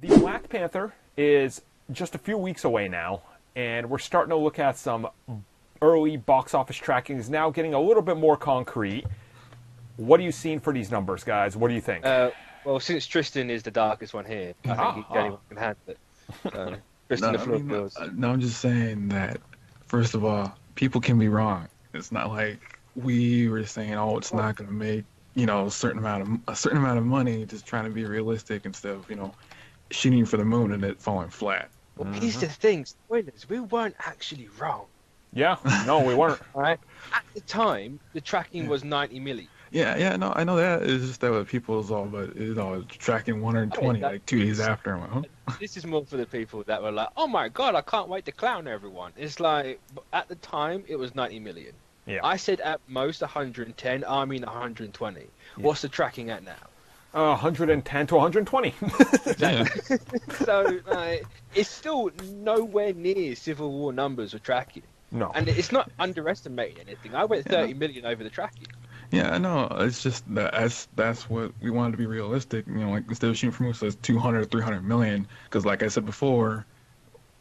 The Black Panther is just a few weeks away now, and we're starting to look at some early box office trackings now, getting a little bit more concrete. What are you seeing for these numbers, guys? What do you think? Well, since Tristan is the darkest one here, I think he's the only one who can handle it. So, Tristan, the floor is yours. No, I'm just saying that, first of all, people can be wrong. It's not like we were saying, oh, it's not going to make, a certain amount of money, just trying to be realistic instead of, shooting for the moon and it falling flat. Well, here's the thing, spoilers, we weren't actually wrong. Yeah, no, we weren't. All right? At the time, the tracking was 90 million. Yeah, no, I know that. It's just that what people is all, but tracking 120 like 2 days after. This is more for the people that were like, oh my god, I can't wait to clown everyone. It's like, at the time, it was 90 million. Yeah. I said at most 110, I mean 120. Yeah. What's the tracking at now? 110 to 120. Exactly. So, it's still nowhere near Civil War numbers of tracking. No. And it's not underestimating anything. I went 30 million over the tracking. Yeah, I know. It's just that's what we wanted to be realistic. Like instead of shooting for movies that's 200 or 300 million, because like I said before,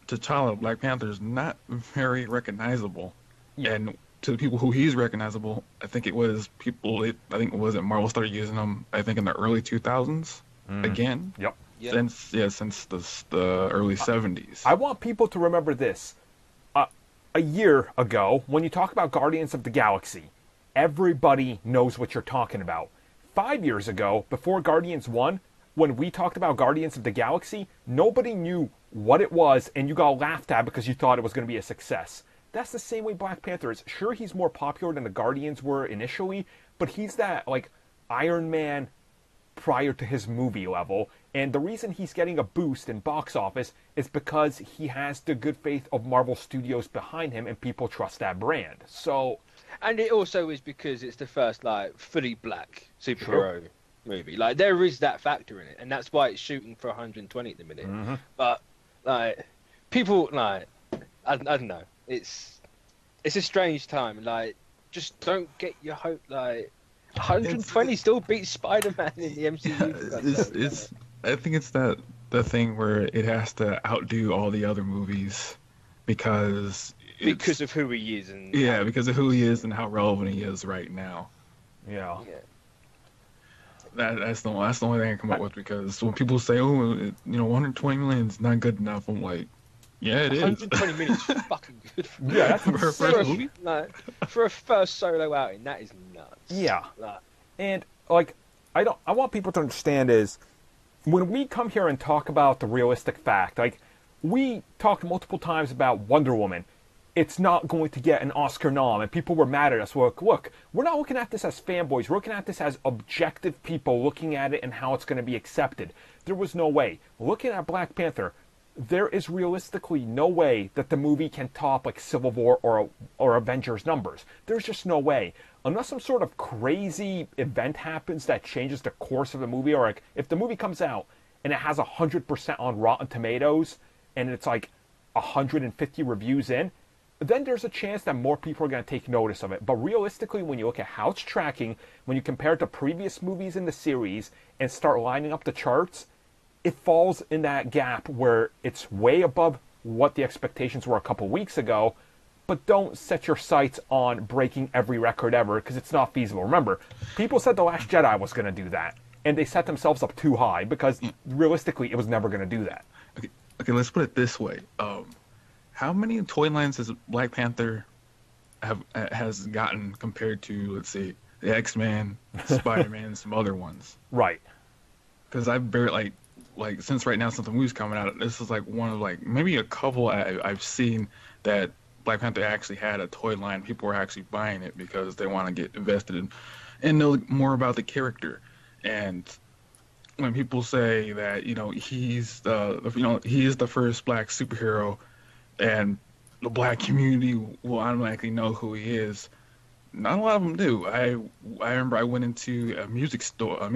T'Challa, Black Panther is not very recognizable. Yeah. And to the people who he's recognizable, I think it was Marvel started using them, I think in the early 2000s again. Yep. Since the early 70s. I want people to remember this. A year ago, when you talk about Guardians of the Galaxy, everybody knows what you're talking about. 5 years ago, before Guardians 1, when we talked about Guardians of the Galaxy, nobody knew what it was, and you got laughed at because you thought it was going to be a success. That's the same way Black Panther is. Sure, he's more popular than the Guardians were initially, but he's that, Iron Man prior to his movie level. And the reason he's getting a boost in box office is because he has the good faith of Marvel Studios behind him, and people trust that brand. So... And it also is because it's the first, fully black superhero movie. There is that factor in it, and that's why it's shooting for 120 at the minute. Mm-hmm. But, people, I don't know. It's a strange time. Just don't get your hope, 120 still beats Spider-Man in the MCU. I think it's the thing where it has to outdo all the other movies because of who he is because of who he is and how relevant he is right now. Yeah. That's the only thing I come up with, because when people say, 120 million is not good enough, I'm like, yeah, it is. 120 million is fucking good. Yeah, that's for a first movie. For a first solo outing, that is nuts. Yeah. And I want people to understand is, when we come here and talk about the realistic fact, we talked multiple times about Wonder Woman. It's not going to get an Oscar nom, and people were mad at us. Look, we're not looking at this as fanboys. We're looking at this as objective people looking at it and how it's going to be accepted. There was no way. Looking at Black Panther, there is realistically no way that the movie can top Civil War or Avengers numbers. There's just no way. Unless some sort of crazy event happens that changes the course of the movie, or if the movie comes out and it has 100% on Rotten Tomatoes and it's 150 reviews in, then there's a chance that more people are going to take notice of it. But realistically, when you look at how it's tracking, when you compare it to previous movies in the series and start lining up the charts, it falls in that gap where it's way above what the expectations were a couple weeks ago. But don't set your sights on breaking every record ever, because it's not feasible. Remember, people said The Last Jedi was going to do that, and they set themselves up too high, because realistically, it was never going to do that. Okay, let's put it this way. How many toy lines has Black Panther has gotten compared to, let's say, the X-Men, Spider-Man, and some other ones? Right. Because I've barely, since right now, since the movie's coming out, this is one of maybe a couple I've seen that Black Panther actually had a toy line. People were actually buying it because they want to get invested in and know more about the character. And when people say that he's the first black superhero, and the black community will automatically know who he is, not a lot of them do. I remember I went into a music store I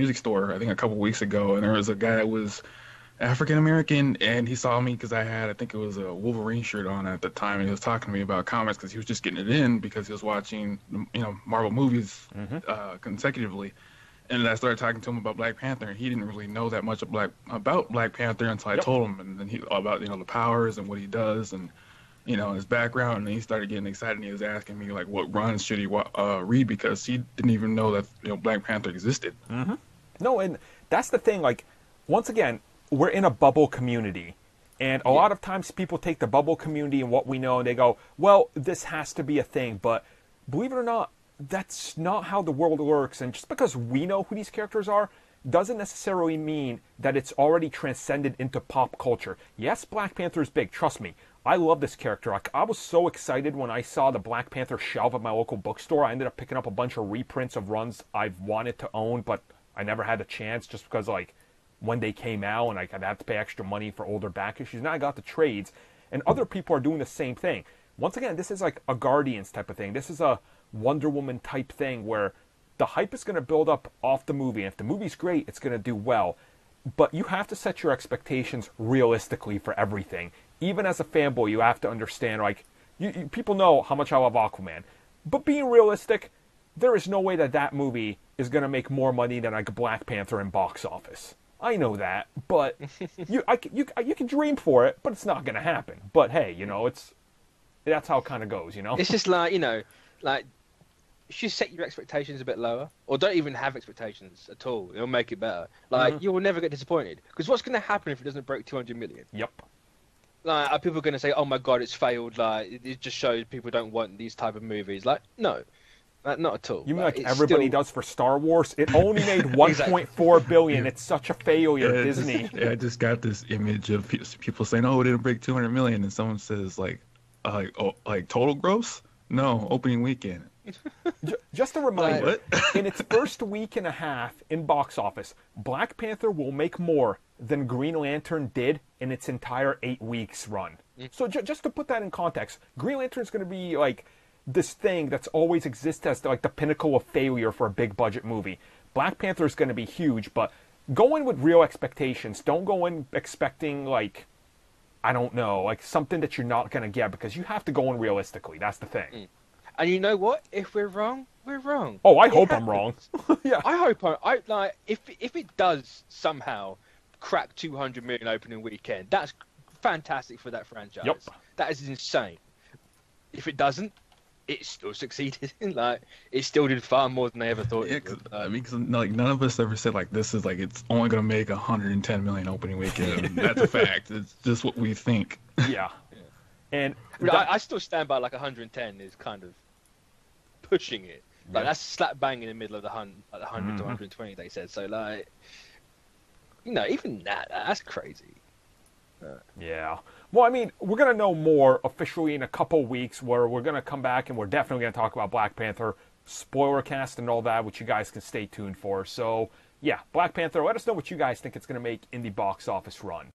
think a couple weeks ago, and there was a guy that was African American, and he saw me because I think it was a Wolverine shirt on at the time, and he was talking to me about comics because he was just getting it in because he was watching Marvel movies consecutively, And I started talking to him about Black Panther, and he didn't really know that much about Black Panther until I told him, and then he about the powers and what he does and his background, and he started getting excited. And he was asking me like, what runs should he read, because he didn't even know that Black Panther existed. Mm-hmm. No, and that's the thing. Like, once again, we're in a bubble community. And a lot of times people take the bubble community and what we know and they go, well, this has to be a thing. But believe it or not, that's not how the world works. And just because we know who these characters are doesn't necessarily mean that it's already transcended into pop culture. Yes, Black Panther is big. Trust me. I love this character. I was so excited when I saw the Black Panther shelf at my local bookstore. I ended up picking up a bunch of reprints of runs I've wanted to own, but I never had the chance just because, like, when they came out and I'd have to pay extra money for older back issues. Now I got the trades, and other people are doing the same thing. Once again, this is like a Guardians type of thing. This is a Wonder Woman type thing where the hype is going to build up off the movie. And if the movie's great, it's going to do well. But you have to set your expectations realistically for everything. Even as a fanboy, you have to understand, like, people know how much I love Aquaman. But being realistic, there is no way that movie is going to make more money than like Black Panther in box office. I know that, but you can dream for it, but it's not going to happen. But hey, that's how it kind of goes, It's just like, like, you should set your expectations a bit lower, or don't even have expectations at all. It'll make it better. Like, you will never get disappointed. Because what's going to happen if it doesn't break 200 million? Yep. Like, are people going to say, oh my god, it's failed, like, it just shows people don't want these type of movies? Like, no. Not at all. You mean like everybody does for Star Wars? It only made 1.4 billion. It's such a failure, Disney. I just got this image of people saying, "Oh, it didn't break 200 million," and someone says, like total gross? No, opening weekend. Just a reminder: in its first week and a half in box office, Black Panther will make more than Green Lantern did in its entire 8 weeks run. So just to put that in context, Green Lantern is going to be like this thing that's always existed as like the pinnacle of failure for a big budget movie. Black Panther is going to be huge, but go in with real expectations. Don't go in expecting like, I don't know, like something that you're not going to get, because you have to go in realistically. That's the thing. And you know what? If we're wrong, we're wrong. Oh, I hope I'm wrong. Yeah. I hope I like if it does somehow crack 200 million opening weekend, that's fantastic for that franchise. Yep. That is insane. If it doesn't, it still succeeded. Like, it still did far more than they ever thought it would. I mean, cause, like, none of us ever said like this is like it's only gonna make 110 million opening weekend. That's a fact. It's just what we think. Yeah. And I still stand by like 110 is kind of pushing it. Like, that's slap bang in the middle of the 100 to 120 they said. So like, even that's crazy. Yeah. Well, I mean, we're going to know more officially in a couple weeks, where we're going to come back and we're definitely going to talk about Black Panther, spoiler cast and all that, which you guys can stay tuned for. So, yeah, Black Panther, let us know what you guys think it's going to make in the box office run.